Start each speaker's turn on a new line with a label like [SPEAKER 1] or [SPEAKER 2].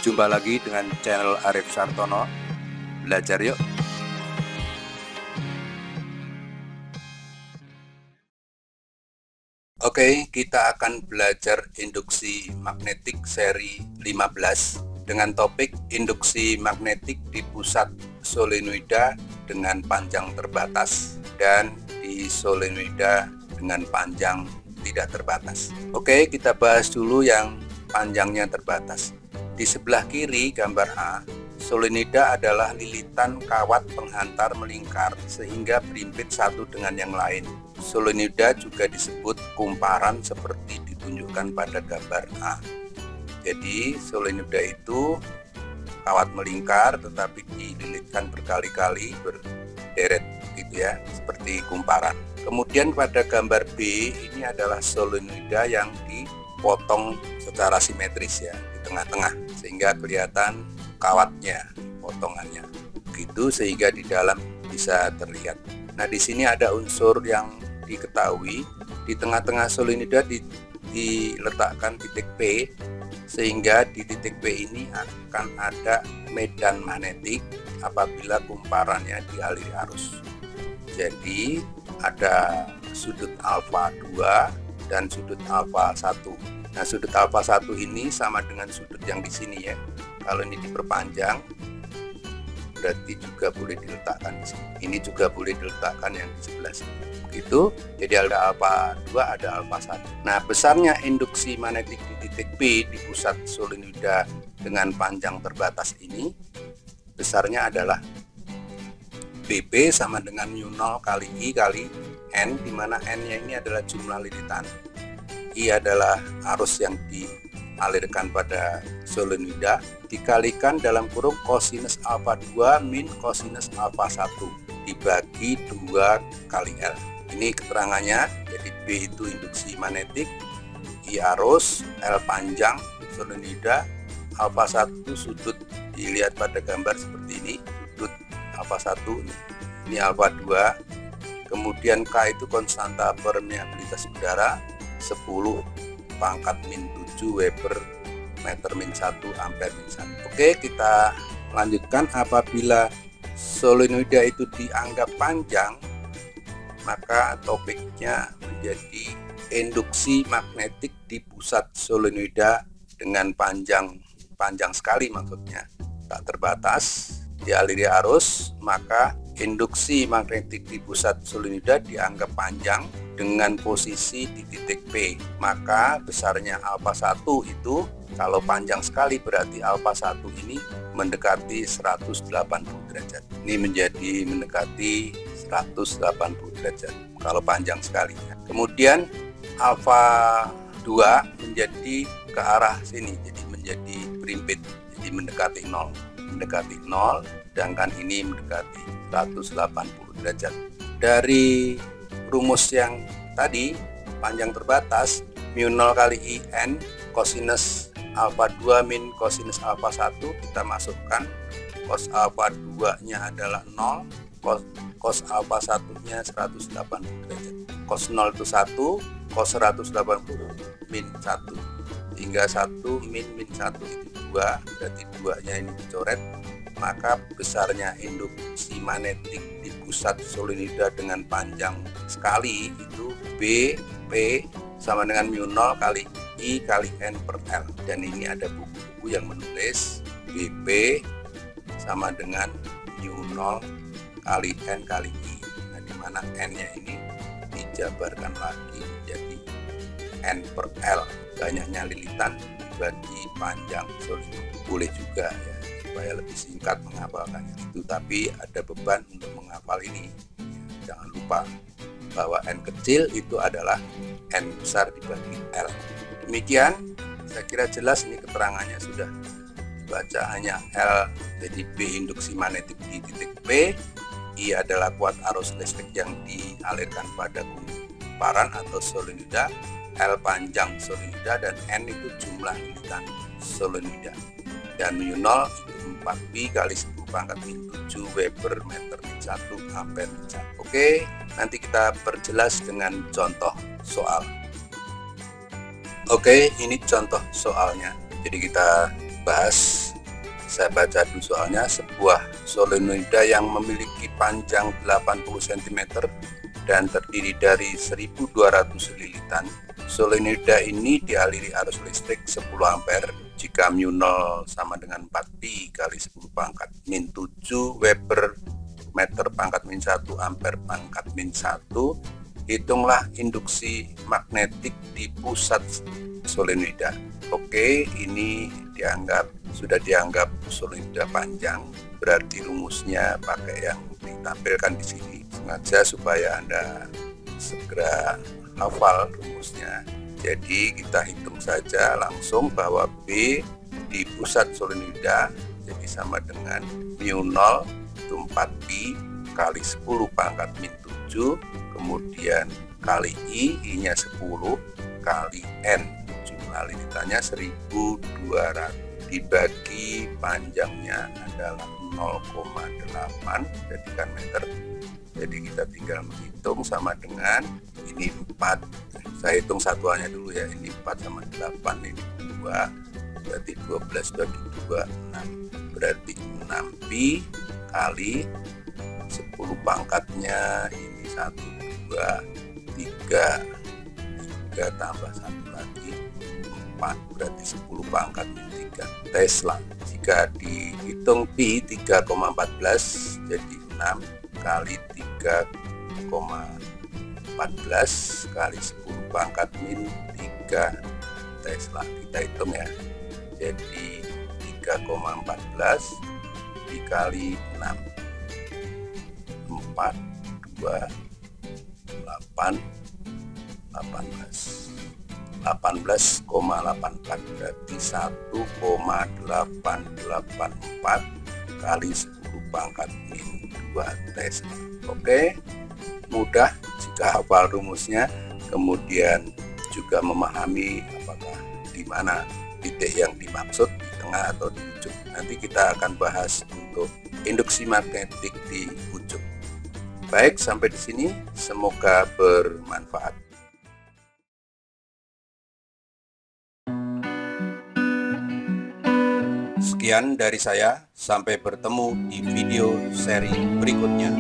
[SPEAKER 1] Berjumpa lagi dengan channel Arif Sartono. Belajar yuk. Oke, kita akan belajar induksi magnetik seri 15 dengan topik induksi magnetik di pusat solenoida dengan panjang terbatas dan di solenoida dengan panjang tidak terbatas. Oke, kita bahas dulu yang panjangnya terbatas. Di sebelah kiri gambar A, solenoida adalah lilitan kawat penghantar melingkar sehingga berimpit satu dengan yang lain. Solenoida juga disebut kumparan seperti ditunjukkan pada gambar A. Jadi solenoida itu kawat melingkar tetapi dililitkan berkali-kali berderet gitu ya, seperti kumparan. Kemudian pada gambar B ini adalah solenoida yang dipotong secara simetris ya, di tengah-tengah sehingga kelihatan kawatnya, potongannya gitu, sehingga di dalam bisa terlihat. Nah, di sini ada unsur yang diketahui. Di tengah-tengah solenoida diletakkan titik P, sehingga di titik P ini akan ada medan magnetik apabila kumparannya dialiri arus. Jadi ada sudut alfa 2 dan sudut alfa 1. Nah, sudut alfa 1 ini sama dengan sudut yang di sini ya. Kalau ini diperpanjang berarti juga boleh diletakkan di sini. Ini juga boleh diletakkan yang di sebelah sini. Gitu. Jadi ada alfa 2, ada alfa 1. Nah, besarnya induksi magnetik di titik P di pusat solenoida dengan panjang terbatas ini, besarnya adalah BP sama dengan μ0 kali I kali N, di mana N-nya ini adalah jumlah lilitan. I adalah arus yang dialirkan pada solenoida dikalikan dalam kurung kosinus alfa 2 min kosinus alfa 1 dibagi 2 kali L. Ini keterangannya. Jadi B itu induksi magnetik, I arus, L panjang solenoida, alfa 1 sudut dilihat pada gambar seperti ini, sudut alfa 1 ini alfa 2. Kemudian K itu konstanta permeabilitas udara 10 pangkat min 7 Weber meter min 1 ampere min 1. Oke, kita lanjutkan. Apabila solenoida itu dianggap panjang, maka topiknya menjadi induksi magnetik di pusat solenoida dengan panjang sekali, maksudnya tak terbatas, dialiri arus, maka induksi magnetik di pusat solenoida dianggap panjang dengan posisi di titik P. Maka besarnya alfa 1 itu kalau panjang sekali berarti alfa 1 ini mendekati 180 derajat. Ini menjadi mendekati 180 derajat kalau panjang sekali. Kemudian alfa 2 menjadi ke arah sini, jadi menjadi berimpit, jadi mendekati 0. Mendekati 0, sedangkan ini mendekati 180 derajat. Dari rumus yang tadi panjang terbatas μ0 kali I N kosinus alfa 2 min kosinus alfa 1, kita masukkan cos alfa 2 nya adalah 0, cos alfa 1 nya 180 derajat. Cos 0 itu 1, cos 180 min 1, hingga 1 min 1 itu 2, berarti 2 nya ini dicoret. Maka besarnya induksi magnetik di pusat solenoida dengan panjang sekali itu B, P sama dengan μ0 kali I kali N per L. Dan ini ada buku-buku yang menulis BP sama dengan μ0 kali N kali I. Nah, di mana N-nya ini dijabarkan lagi menjadi N per L. Banyaknya lilitan dibagi panjang solenoida. Boleh juga ya, supaya lebih singkat menghafalkannya itu, tapi ada beban untuk menghafal ini. Jangan lupa bahwa N kecil itu adalah N besar dibagi L. Demikian, saya kira jelas ini keterangannya sudah dibaca. Hanya L jadi B induksi magnetik di titik P, I adalah kuat arus listrik yang dialirkan pada kumparan atau solenoida, L panjang solenoida, dan N itu jumlah lilitan solenoida. Dan μ0 itu 4pi kali 10 pangkat min 7 Weber meter min 1 ampere min 1. Oke, nanti kita perjelas dengan contoh soal. Oke, ini contoh soalnya. Jadi kita bahas Saya baca dulu soalnya. Sebuah solenoida yang memiliki panjang 80 cm dan terdiri dari 1200 lilitan. Solenoida ini dialiri arus listrik 10 ampere jika μ0 sama dengan 4pi kali 10 pangkat min 7 Weber meter pangkat min 1 ampere pangkat min 1. Hitunglah induksi magnetik di pusat solenoida. Oke, ini sudah dianggap solenoida panjang, berarti rumusnya pakai yang ditampilkan di sini. Sengaja supaya Anda segera hafal rumusnya. Jadi kita hitung saja langsung bahwa B di pusat solenoida jadi sama dengan μ0 itu 4pi kali 10 pangkat min 7, kemudian kali I-nya 10 kali N, jumlah lilitannya 1200 dibagi panjangnya adalah 0,8 jadikan meter. Jadi kita tinggal menghitung sama dengan ini 4. Saya hitung satuannya dulu ya. Ini 4 sama 8, ini 2, berarti 12 bagi 2 6. Berarti 6pi kali 10 pangkatnya ini 1 2 3 tambah 1 lagi 4, berarti 10 pangkat min 3 Tesla. Jika dihitung pi 3,14 jadi 6 kali 3,14 kali 10 pangkat min 3 Tesla. Kita hitung ya. Jadi 3,14 dikali 6 4 2 8 18,84 berarti 1,884 kali 10 pangkat min 2 Tesla. Oke, mudah jika hafal rumusnya, kemudian juga memahami apakah di mana titik yang dimaksud, di tengah atau di ujung. Nanti kita akan bahas untuk induksi magnetik di ujung. Baik, sampai di sini semoga bermanfaat. Sekian dari saya, sampai bertemu di video seri berikutnya.